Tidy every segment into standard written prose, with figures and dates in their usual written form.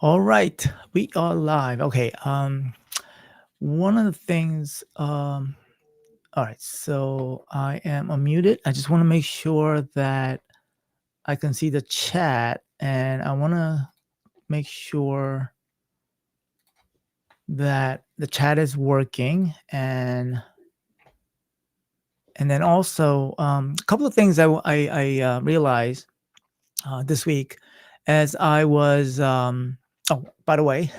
All right, we are live. Okay. One of the things. All right. So I am unmuted. I just want to make sure that I can see the chat, and I want to make sure that the chat is working, and then also a couple of things I realized this week as I was. Oh, by the way,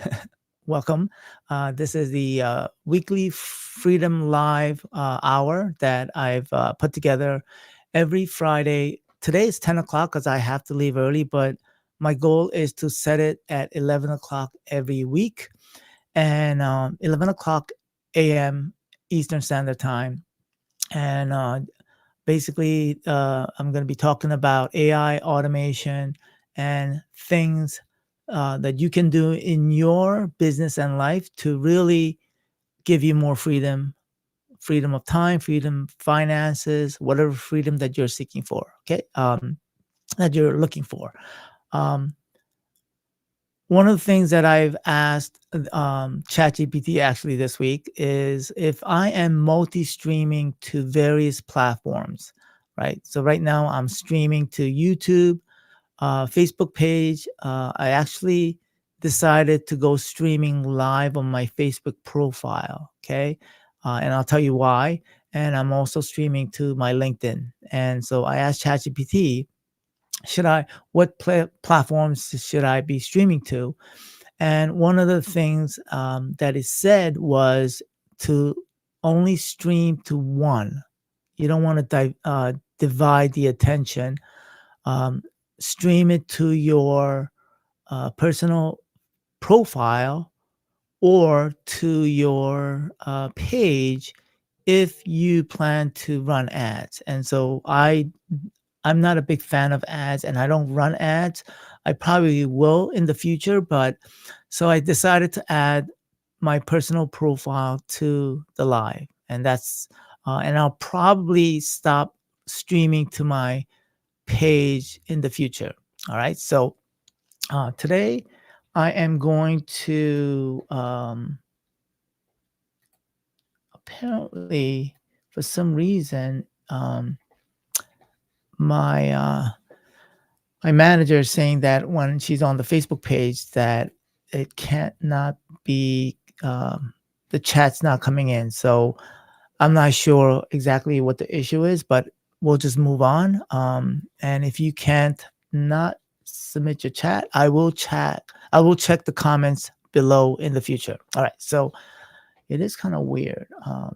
welcome. This is the weekly Freedom Live hour that I've put together every Friday. Today is 10 o'clock because I have to leave early, but my goal is to set it at 11 o'clock every week and 11 o'clock a.m. Eastern Standard Time. And basically, I'm going to be talking about AI automation and things that you can do in your business and life to really give you more freedom of time, freedom finances, whatever freedom that you're seeking for. Okay. That you're looking for. Um, One of the things that I've asked ChatGPT actually this week is if I am multi-streaming to various platforms, right? So right now I'm streaming to YouTube, Facebook page. I actually decided to go streaming live on my Facebook profile. Okay. And I'll tell you why. And I'm also streaming to my LinkedIn. And so I asked ChatGPT, what platforms should I be streaming to? And one of the things that is said was to only stream to one. You don't want to divide the attention. Um, Stream it to your personal profile or to your page if you plan to run ads. And so I'm not a big fan of ads and I don't run ads. I probably will in the future, but so I decided to add my personal profile to the live, and and I'll probably stop streaming to my page in the future. All right. So today I am going to apparently for some reason my my manager is saying that when she's on the Facebook page that it can't not be the chat's not coming in. So I'm not sure exactly what the issue is, but we'll just move on. And if you can't not submit your chat, I will chat. I will check the comments below in the future. All right. So it is kind of weird. All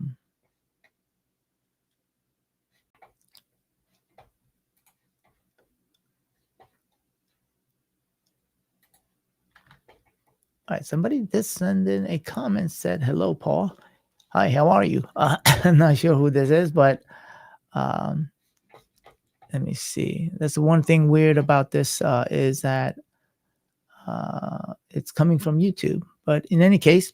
right, somebody did send in a comment, said, "Hello, Paul. Hi, how are you?" I'm not sure who this is, but um, let me see. That's the one thing weird about this is that it's coming from YouTube. But in any case,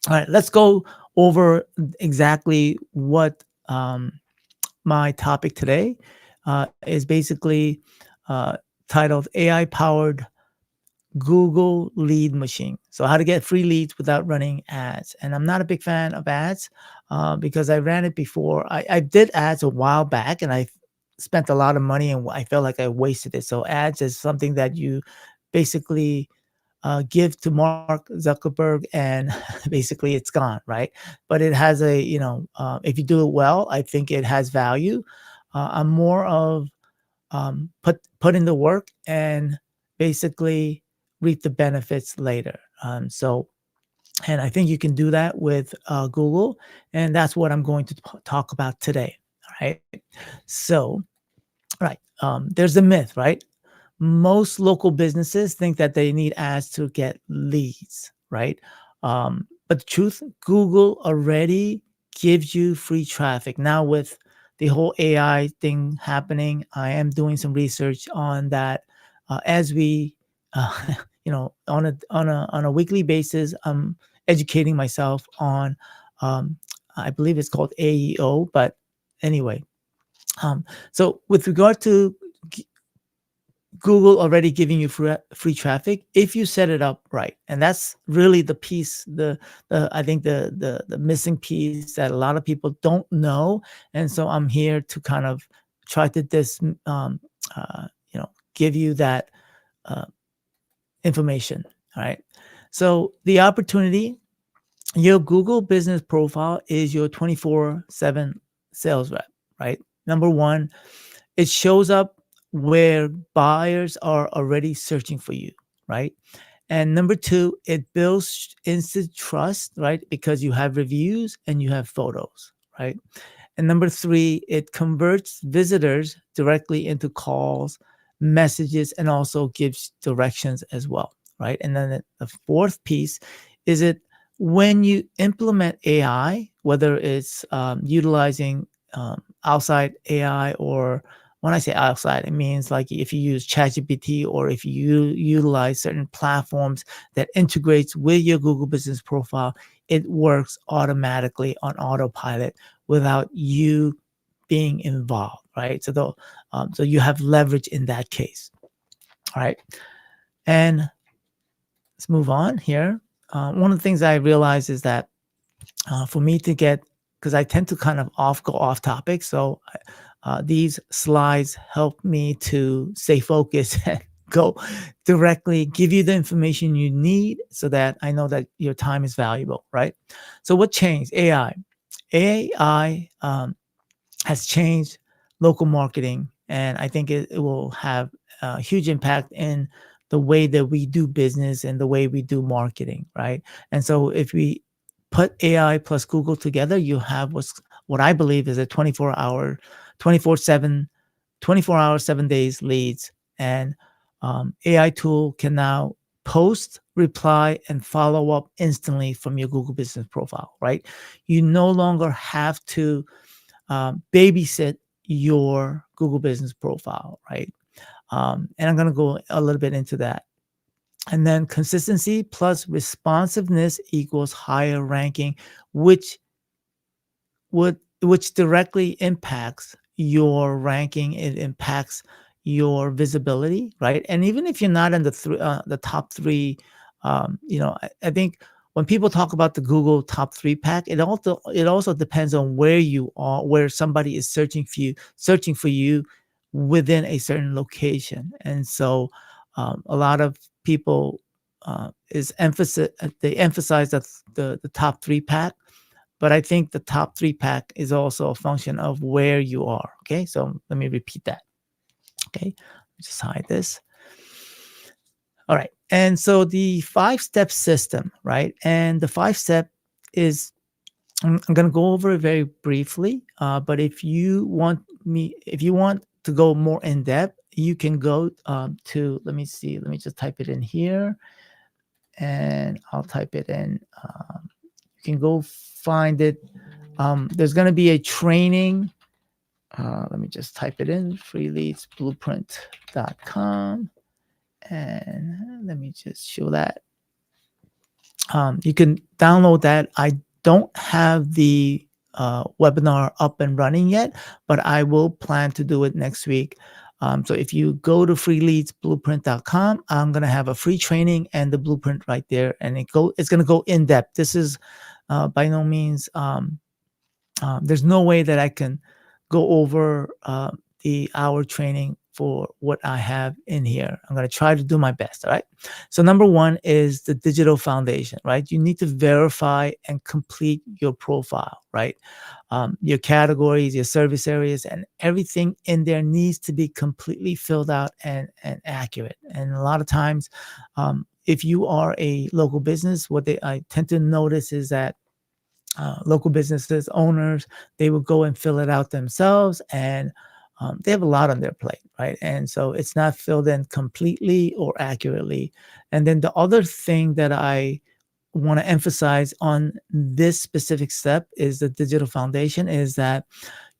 all right, let's go over exactly what my topic today is basically uh, titled AI powered Google lead machine. So how to get free leads without running ads. And I'm not a big fan of ads because I ran it before. I did ads a while back and I spent a lot of money and I felt like I wasted it. So ads is something that you basically give to Mark Zuckerberg and basically it's gone, right? But it has if you do it well, I think it has value. I'm more of put in the work and basically reap the benefits later. And I think you can do that with Google, and that's what I'm going to talk about today. All right. So, right, there's a myth, right? Most local businesses think that they need ads to get leads, right? But the truth, Google already gives you free traffic. Now with the whole AI thing happening, I am doing some research on that as we, on a weekly basis, I'm educating myself on, um, I believe it's called AEO, but anyway. So with regard to Google already giving you free traffic if you set it up right. And that's really the piece, the I think the missing piece that a lot of people don't know. And so I'm here to kind of try to give you that uh, information. All right. So the opportunity, your Google business profile is your 24/7 sales rep, right? Number one, it shows up where buyers are already searching for you, right? And number two, it builds instant trust, right? Because you have reviews and you have photos, right? And number three, it converts visitors directly into calls, messages, and also gives directions as well, right? And then the fourth piece is it when you implement AI, whether it's utilizing outside AI, or when I say outside, it means like if you use ChatGPT or if you utilize certain platforms that integrates with your Google Business Profile, it works automatically on autopilot without you being involved, right? So you have leverage in that case. All right, and let's move on here. One of the things I realized is that for me to get, because I tend to kind of go off topic, so these slides help me to stay focused and go directly, give you the information you need so that I know that your time is valuable, right? So what changed? AI. AI has changed local marketing, and I think it will have a huge impact in the way that we do business and the way we do marketing, right? And so if we put AI plus Google together, you have what I believe is a 24-7, 24 hours, 7 days leads. And AI tool can now post, reply, and follow up instantly from your Google Business Profile, right? You no longer have to babysit your Google Business Profile, right? And I'm going to go a little bit into that. And then consistency plus responsiveness equals higher ranking, which which directly impacts your ranking. It impacts your visibility, right? And even if you're not in the top three, I think when people talk about the Google top three pack, it also depends on where you are, where somebody is searching for you within a certain location. And so a lot of people they emphasize that the top three pack, but I think the top three pack is also a function of where you are. Okay, so let me repeat that. Okay, just hide this. All right, and so the 5-step system, right? And the 5-step is, I'm going to go over it very briefly. But if you want to go more in depth, you can go to, let me see, let me just type it in here, and I'll type it in. You can go find it. There's going to be a training. Let me just type it in, freeleadsblueprint.com. And let me just show that. You can download that. I don't have the webinar up and running yet, but I will plan to do it next week. So if you go to freeleadsblueprint.com, I'm going to have a free training and the blueprint right there. And it's going to go in depth. This is by no means, there's no way that I can go over the hour training for what I have in here. I'm going to try to do my best. All right. So number one is the digital foundation, right? You need to verify and complete your profile, right? Your categories, your service areas, and everything in there needs to be completely filled out and accurate. And a lot of times, if you are a local business, I tend to notice is that local businesses owners, they will go and fill it out themselves, and they have a lot on their plate, right? And so it's not filled in completely or accurately. And then the other thing that I want to emphasize on this specific step is the digital foundation, is that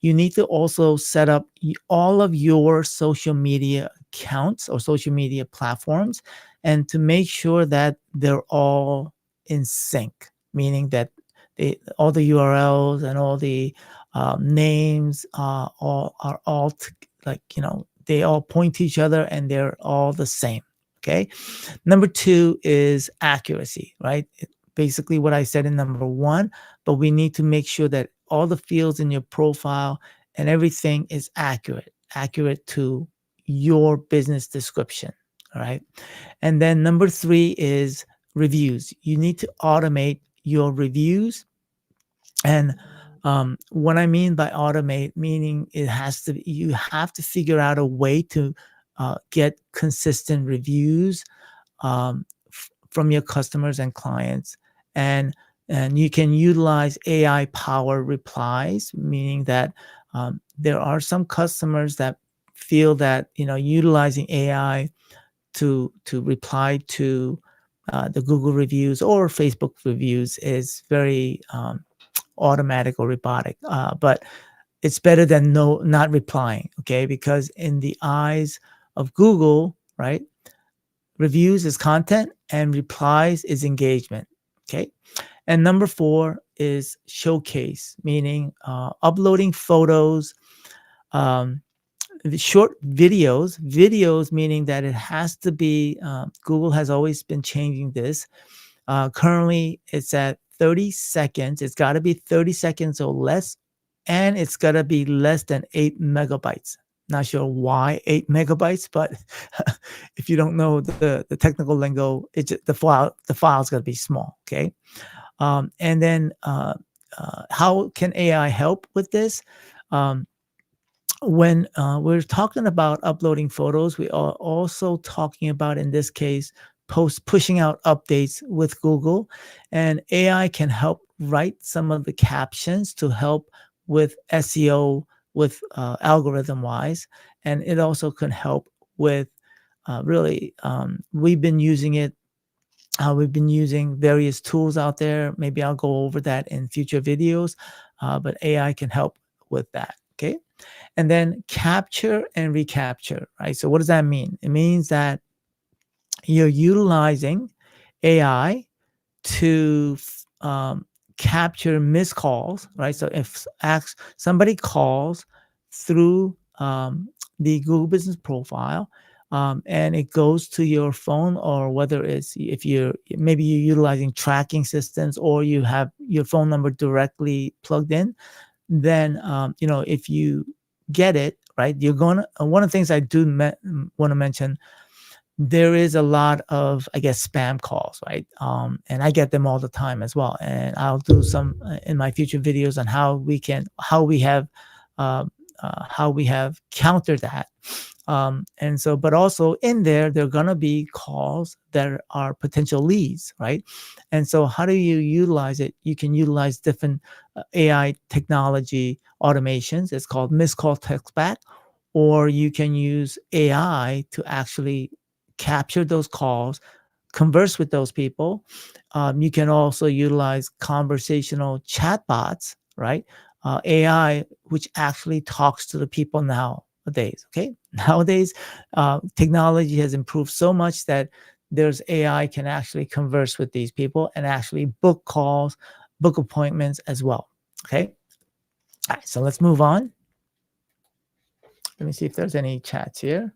you need to also set up all of your social media accounts or social media platforms, and to make sure that they're all in sync, meaning that all the URLs and all the names all are all like, they all point to each other and they're all the same. Okay. Number two is accuracy, right? Basically, what I said in number one, but we need to make sure that all the fields in your profile and everything is accurate to your business description. All right. And then number three is reviews. You need to automate your reviews. And what I mean by automate, meaning you have to figure out a way to get consistent reviews from your customers and clients. And you can utilize AI power replies, meaning that there are some customers that feel that utilizing AI to reply to the Google reviews or Facebook reviews is very automatic or robotic. But it's better than not replying, okay? Because in the eyes of Google, right, reviews is content and replies is engagement, okay? And number four is showcase, meaning uploading photos, um, the short videos meaning that it has to be, Google has always been changing this. Currently, it's at 30 seconds. It's got to be 30 seconds or less, and it's got to be less than 8 megabytes. Not sure why 8 megabytes, but if you don't know the technical lingo, the file's got to be small. Okay, and then how can AI help with this? Um, when we're talking about uploading photos, we are also talking about, in this case, pushing out updates with Google, and AI can help write some of the captions to help with SEO, with algorithm wise, and it also can help with really. We've been using it. We've been using various tools out there. Maybe I'll go over that in future videos, but AI can help with that. Okay. And then capture and recapture, right? So what does that mean? It means that you're utilizing AI to capture missed calls, right? So if somebody calls through the Google Business Profile, and it goes to your phone, or whether it's if you're utilizing tracking systems or you have your phone number directly plugged in, then if you get it right, you're gonna one of the things I do want to mention, there is a lot of, I guess, spam calls, right? And I get them all the time as well, and I'll do some in my future videos on how we have countered that. And so, but also in there are gonna be calls that are potential leads, right? And so how do you utilize it? You can utilize different AI technology automations. It's called missed call text back, or you can use AI to actually capture those calls, converse with those people. You can also utilize conversational chatbots, right? AI, which actually talks to the people nowadays. Okay, nowadays, technology has improved so much that there's AI can actually converse with these people and actually book calls, book appointments as well. Okay, all right, so let's move on. Let me see if there's any chats here.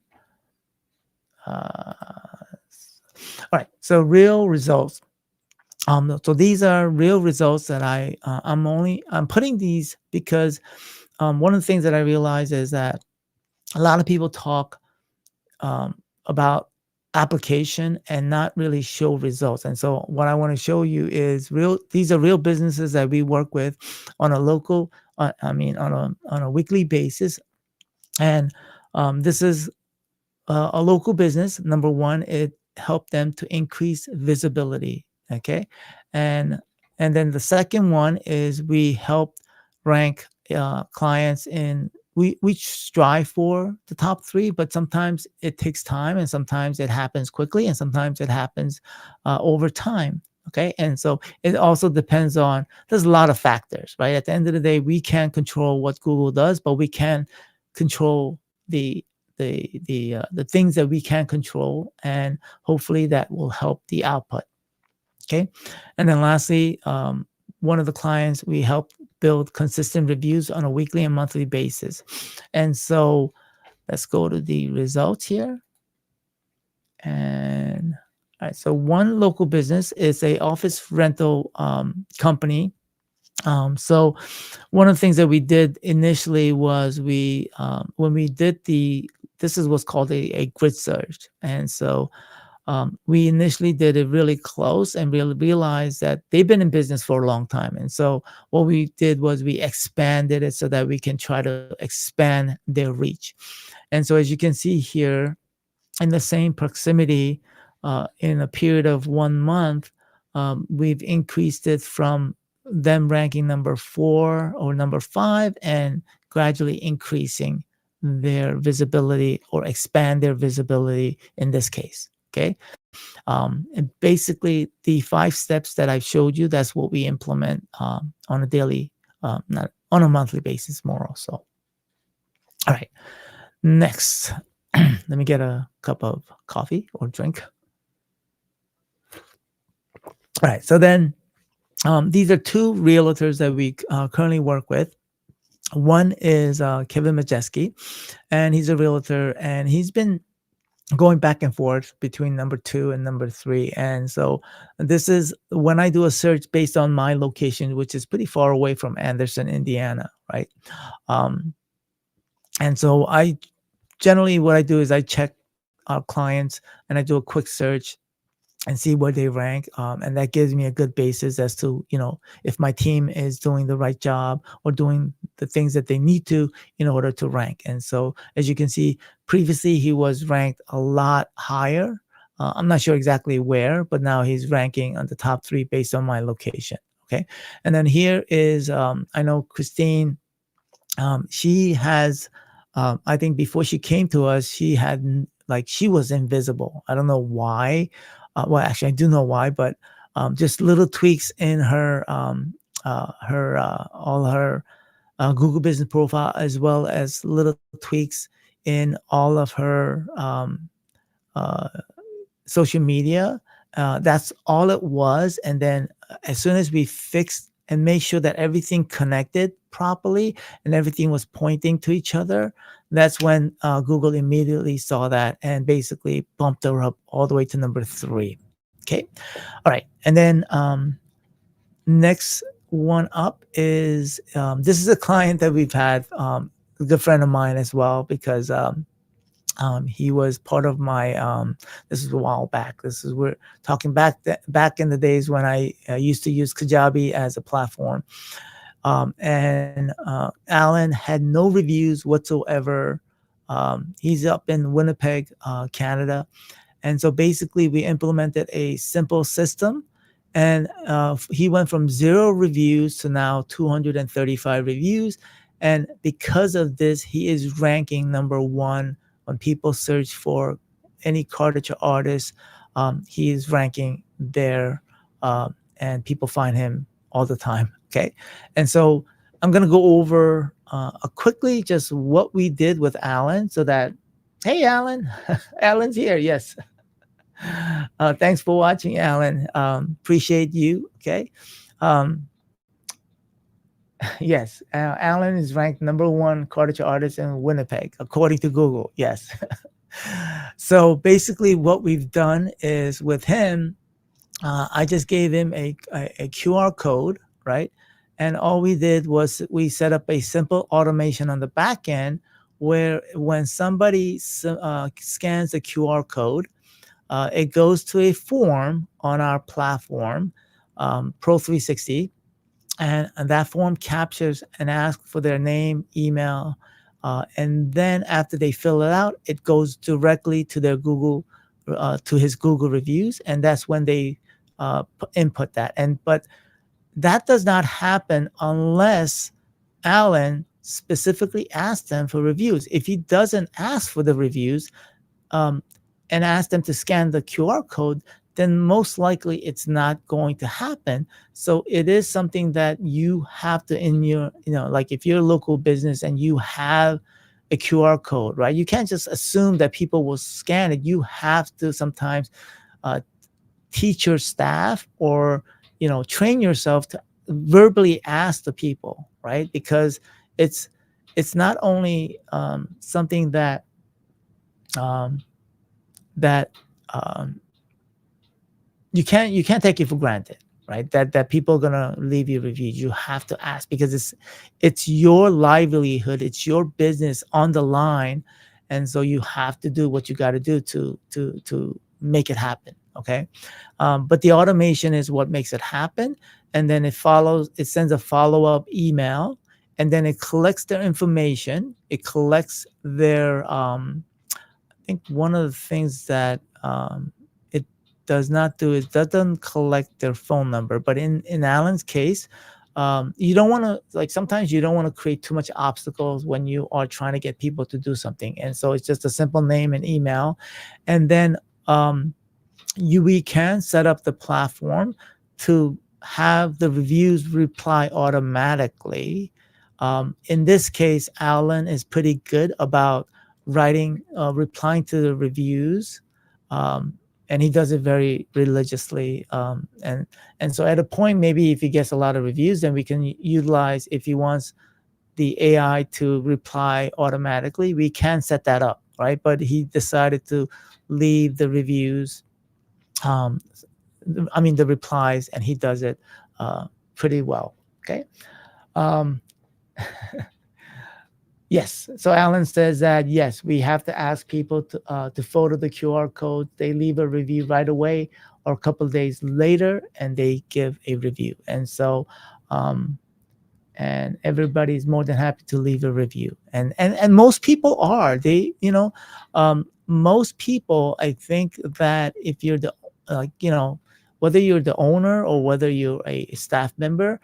All right, so real results. So these are real results that I'm putting these because one of the things that I realize is that a lot of people talk about application and not really show results. And so what I want to show you is these are real businesses that we work with on a local, on a weekly basis. And this is a local business. Number one, it helped them to increase visibility. Okay, and then the second one is we help rank clients in. We strive for the top three, but sometimes it takes time, and sometimes it happens quickly, and sometimes it happens over time. Okay, and so it also depends on. There's a lot of factors, right? At the end of the day, we can't control what Google does, but we can control the things that we can control, and hopefully that will help the output. Okay, and then lastly, one of the clients, we help build consistent reviews on a weekly and monthly basis. And so let's go to the results here. And all right, so one local business is a office rental company. So one of the things that we did initially was when we did this is what's called a grid search. And so we initially did it really close and really realized that they've been in business for a long time. And so what we did was we expanded it so that we can try to expand their reach. And so as you can see here, in the same proximity, in a period of 1 month, we've increased it from them ranking number 4 or number 5 and gradually increasing their visibility or expand their visibility in this case. Okay. And basically, the 5 steps that I've showed you, that's what we implement on a daily, not on a monthly basis, more so. All right. Next, let me get a cup of coffee or drink. All right. So then these are 2 realtors that we currently work with. One is Kevin Majeski, and he's a realtor, and he's been going back and forth between number 2 and number 3. And so this is when I do a search based on my location, which is pretty far away from Anderson, Indiana, right? And so I generally, what I do is I check our clients and I do a quick search and see where they rank. And that gives me a good basis as to, if my team is doing the right job or doing the things that they need to in order to rank. And so, as you can see, previously he was ranked a lot higher. I'm not sure exactly where, but now he's ranking on the top 3 based on my location. Okay. And then here is, I know Christine, she has, I think before she came to us, she was invisible. I don't know why. Well, actually, I do know why, but just little tweaks in her all her Google Business profile, as well as little tweaks in all of her uh, social media. That's all it was. And then as soon as we fixed and made sure that everything connected properly and everything was pointing to each other, that's when Google immediately saw that and basically bumped her up all the way to number 3. Okay. All right. And then next one up is this is a client that we've had, a good friend of mine as well, because he was part of my, this is a while back. We're talking back in the days when I used to use Kajabi as a platform. And Alan had no reviews whatsoever. He's up in Winnipeg, Canada. And so basically we implemented a simple system, and he went from 0 reviews to now 235 reviews. And because of this, he is ranking number 1 when people search for any caricature artist. He is ranking there, and people find him all the time. Okay. And so I'm going to go over quickly just what we did with Alan, so that, hey, Alan, Alan's here. Yes. Thanks for watching, Alan. Appreciate you. Okay. Yes. Alan is ranked number 1 caricature artist in Winnipeg, according to Google. Yes. So basically what we've done is with him, I just gave him a QR code, right? And all we did was we set up a simple automation on the back end, where when somebody scans the QR code, it goes to a form on our platform, Pro360, and that form captures and asks for their name, email, and then after they fill it out, it goes directly to their Google, to his Google reviews, and that's when they input that. But that does not happen unless Alan specifically asks them for reviews. If he doesn't ask for the reviews, and ask them to scan the QR code, then most likely it's not going to happen. So it is something that you have to, in your, like if you're a local business and you have a QR code, right? You can't just assume that people will scan it. You have to sometimes teach your staff, or, train yourself to verbally ask the people, right? Because it's not only something that um, that um, you can't take it for granted, right? That people are gonna leave you reviews. You have to ask, because it's your livelihood, it's your business on the line, and so you have to do what you got to do to make it happen. Okay, but the automation is what makes it happen, and then it sends a follow-up email, and then it collects their information, it collects their think one of the things that it does not do is doesn't collect their phone number. But in Alan's case, you don't want to, like, sometimes you don't want to create too much obstacles when you are trying to get people to do something, and so it's just a simple name and email, and then um, we can set up the platform to have the reviews reply automatically. In this case, Alan is pretty good about replying to the reviews, um, and he does it very religiously. And so at a point, maybe if he gets a lot of reviews, then we can utilize, if he wants the AI to reply automatically, we can set that up, right? But he decided to leave the reviews, um, the replies, and he does it pretty well. Okay. Um, yes. So Alan says that, yes, we have to ask people to photo the QR code. They leave a review right away or a couple of days later, and they give a review. And so, and everybody's more than happy to leave a review. And most people are. Most people, I think that if you're whether you're the owner or whether you're a staff member,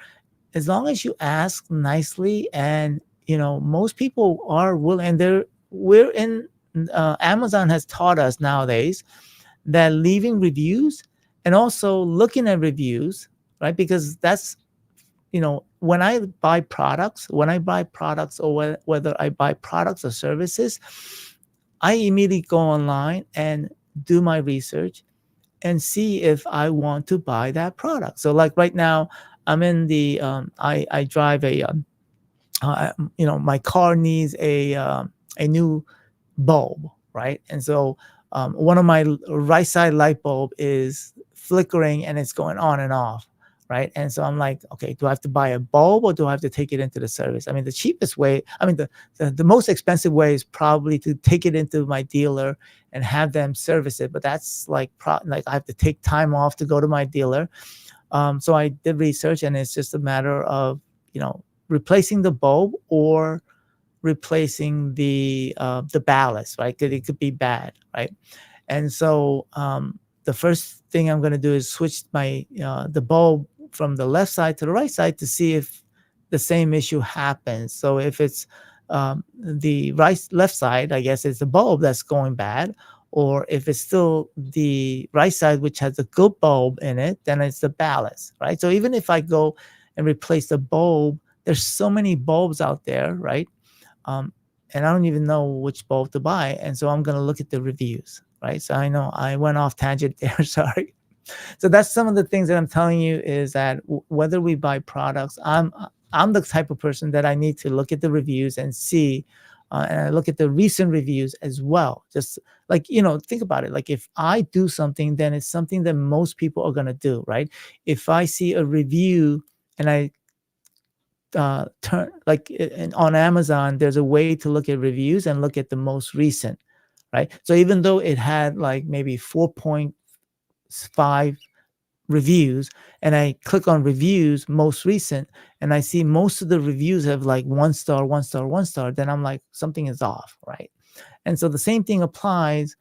as long as you ask nicely, and most people are willing, and we're in Amazon has taught us nowadays that leaving reviews and also looking at reviews, right? Because that's, when I buy products, or whether I buy products or services, I immediately go online and do my research and see if I want to buy that product. So like right now, I'm in the I drive my car needs a new bulb, right? And so one of my right side light bulb is flickering and it's going on and off, right? And so I'm like, okay, do I have to buy a bulb or do I have to take it into the service? I mean, the cheapest way, the most expensive way is probably to take it into my dealer and have them service it. But that's like I have to take time off to go to my dealer. So I did research, and it's just a matter of replacing the bulb or replacing the ballast, right? Because it could be bad, right? And so the first thing I'm going to do is switch the bulb from the left side to the right side to see if the same issue happens. So if it's the left side, I guess it's the bulb that's going bad, or if it's still the right side, which has a good bulb in it, then it's the ballast, right? So even if I go and replace the bulb, there's so many bulbs out there, right? And I don't even know which bulb to buy. And so I'm going to look at the reviews, right? So I know I went off tangent there. Sorry. So that's some of the things that I'm telling you, is that whether we buy products, I'm the type of person that I need to look at the reviews and see, and I look at the recent reviews as well. Just like, think about it. Like if I do something, then it's something that most people are going to do, right? If I see a review and I on Amazon, there's a way to look at reviews and look at the most recent, right? So even though it had like maybe 4.5 reviews, and I click on reviews most recent, and I see most of the reviews have like 1 star, 1 star, 1 star, then I'm like, something is off, right? And so the same thing applies,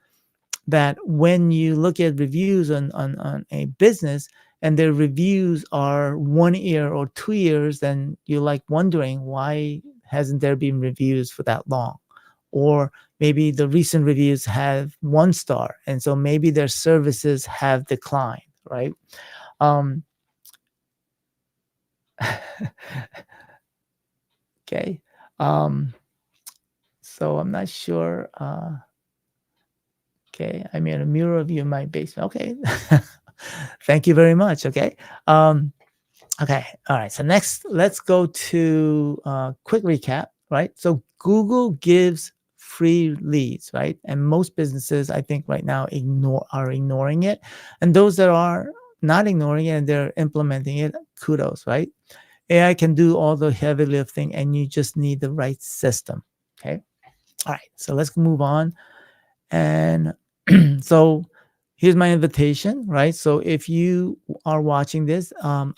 that when you look at reviews on a business and their reviews are 1 year or 2 years, then you're like wondering, why hasn't there been reviews for that long? Or maybe the recent reviews have 1 star, and so maybe their services have declined, right? Okay. So I'm not sure. Okay, I made a mural of you in my basement. Okay. Thank you very much. Okay. Okay. All right. So next, let's go to quick recap, right? So Google gives free leads, right? And most businesses, I think right now are ignoring it. And those that are not ignoring it and they're implementing it, kudos, right? AI can do all the heavy lifting and you just need the right system. Okay. All right. So let's move on. And so here's my invitation, right? So if you are watching this, I'm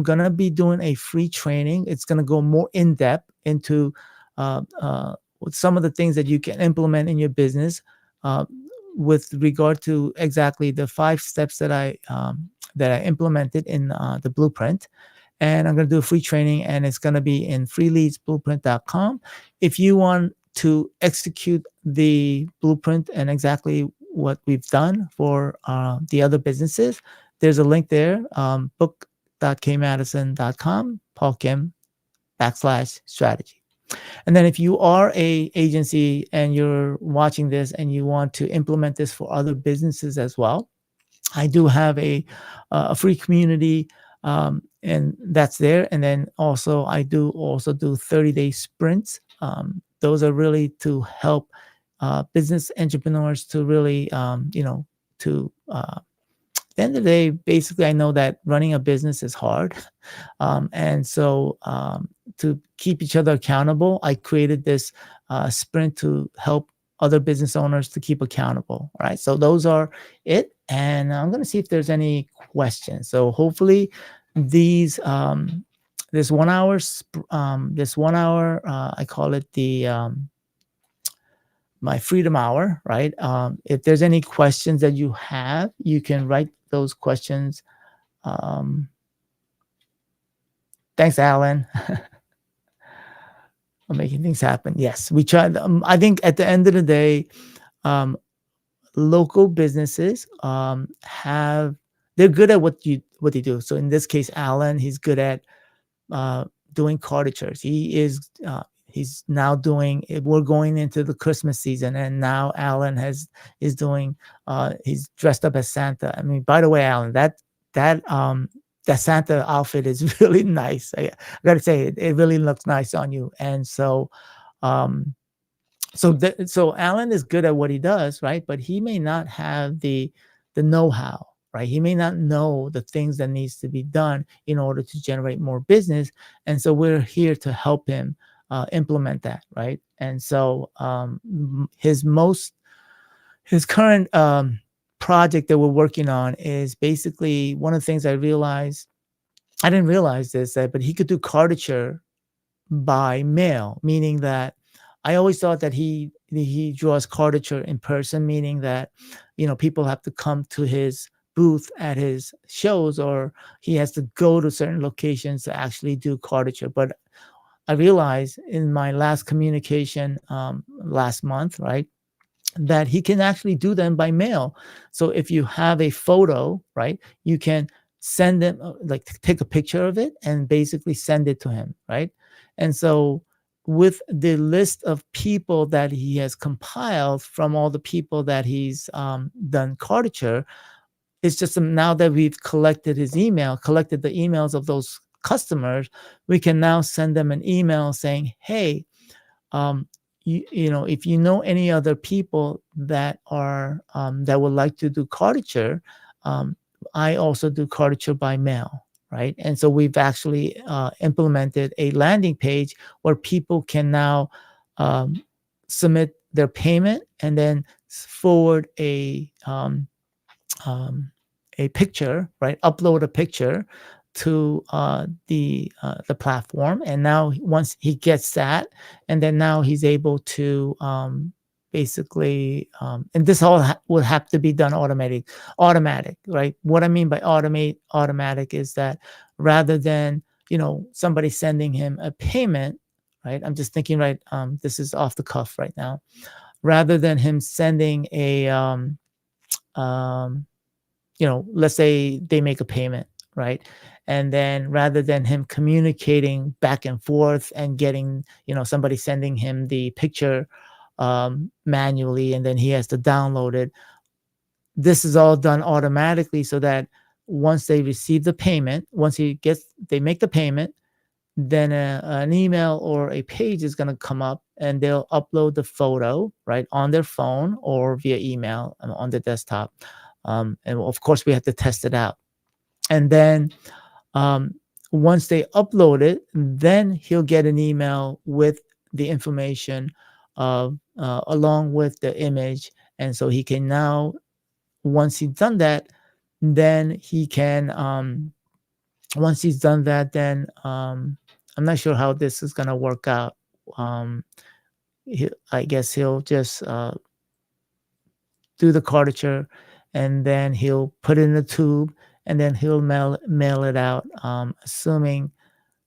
going to be doing a free training. It's going to go more in depth into with some of the things that you can implement in your business uh, with regard to exactly the 5 steps that I implemented in the blueprint. And I'm going to do a free training, and it's going to be in freeleadsblueprint.com. If you want to execute the blueprint and exactly what we've done for the other businesses, there's a link there, book.kmadison.com, Paul Kim /strategy. And then if you are a agency and you're watching this and you want to implement this for other businesses as well, I do have a free community, and that's there. And then also I do 30-day sprints. Those are really to help business entrepreneurs to really, to at the end of the day, basically, I know that running a business is hard. And so to keep each other accountable, I created this sprint to help other business owners to keep accountable. All right. So those are it. And I'm going to see if there's any questions. So hopefully these, this 1 hour, I call it the, my freedom hour, right? If there's any questions that you have, you can write those questions. Thanks, Alan. For making things happen. Yes, we tried. I think at the end of the day, local businesses they're good at what they do. So in this case, Alan, he's good at doing caricatures. He's now doing. We're going into the Christmas season, and now Alan is doing. He's dressed up as Santa. I mean, by the way, Alan, that Santa outfit is really nice. I gotta say, it really looks nice on you. And so, so Alan is good at what he does, right? But he may not have the know-how, right? He may not know the things that needs to be done in order to generate more business. And so we're here to help him implement that, right? And so his current project that we're working on is basically one of the things I realized. I didn't realize this, but he could do caricature by mail, meaning that I always thought that he draws caricature in person, meaning that, people have to come to his booth at his shows, or he has to go to certain locations to actually do caricature. But I realized in my last communication last month, right, that he can actually do them by mail. So if you have a photo, right, you can send them, like take a picture of it and basically send it to him, right? And so with the list of people that he has compiled from all the people that he's done caricature, it's just now that we've collected the emails of those customers, we can now send them an email saying, hey, if you know any other people that are that would like to do caricature, I also do caricature by mail, right? And so we've actually implemented a landing page where people can now submit their payment and then forward a picture, right? Upload a picture to the platform, and now once he gets that, and then now he's able to basically, and this all will have to be done automatic, right? What I mean by automatic is that rather than somebody sending him a payment, right? I'm just thinking, right? This is off the cuff right now. Rather than him sending a let's say they make a payment, right? And then rather than him communicating back and forth and getting, somebody sending him the picture manually, and then he has to download it, this is all done automatically so that once they receive the payment, they make the payment, then an email or a page is going to come up and they'll upload the photo right on their phone or via email on the desktop. And of course, we have to test it out. And then um, once they upload it, then he'll get an email with the information along with the image. And so he can now, once he's done that, then he can, once he's done that, then I'm not sure how this is going to work out. Um, I guess he'll just do the caricature, and then he'll put it in the tube, and then he'll mail it out, assuming,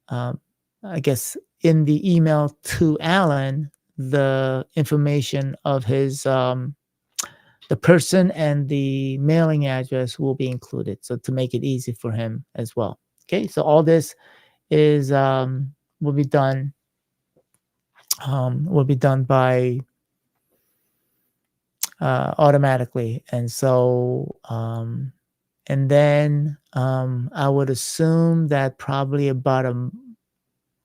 um, I guess, in the email to Alan, the information of his the person and the mailing address will be included, so to make it easy for him as well. Okay, so all this is will be done by automatically. And so and then I would assume that probably about a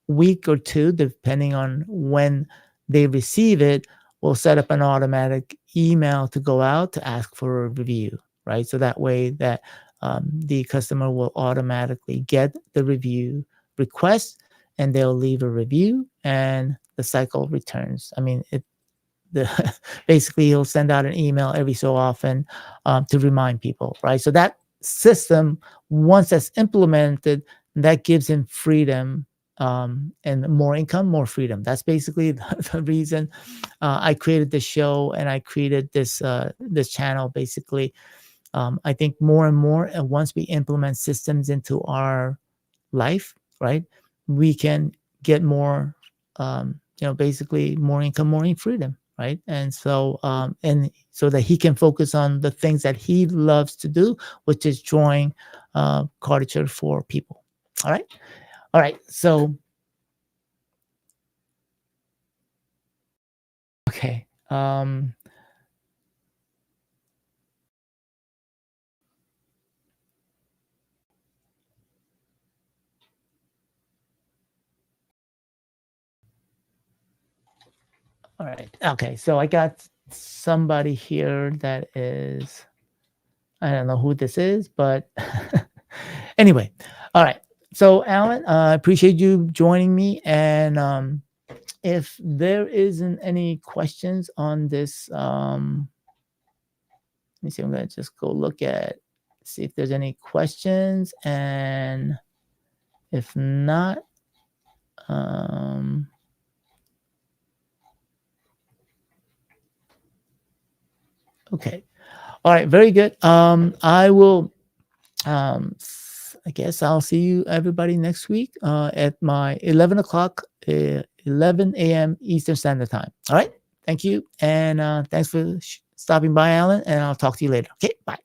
week or two, depending on when they receive it, we'll set up an automatic email to go out to ask for a review, right? So that way that the customer will automatically get the review request, and they'll leave a review, and the cycle returns. I mean, the basically he'll send out an email every so often to remind people, right? So that system, once that's implemented, that gives him freedom, and more income, more freedom. That's basically the reason I created the show, and I created this channel. Basically, I think more and more, once we implement systems into our life, right, we can get more, basically more income, more freedom, right? And so, and so that he can focus on the things that he loves to do, which is drawing caricature for people. All right, all right. So, okay. All right. Okay. So I got somebody here that is, I don't know who this is, but anyway. All right. So Alan, I appreciate you joining me. And if there isn't any questions on this, let me see. I'm going to just go look at, see if there's any questions. And if not, okay. All right. Very good. I will, I guess I'll see you everybody next week at my 11 o'clock, 11 a.m. Eastern Standard Time. All right. Thank you. And thanks for stopping by, Alan. And I'll talk to you later. Okay. Bye.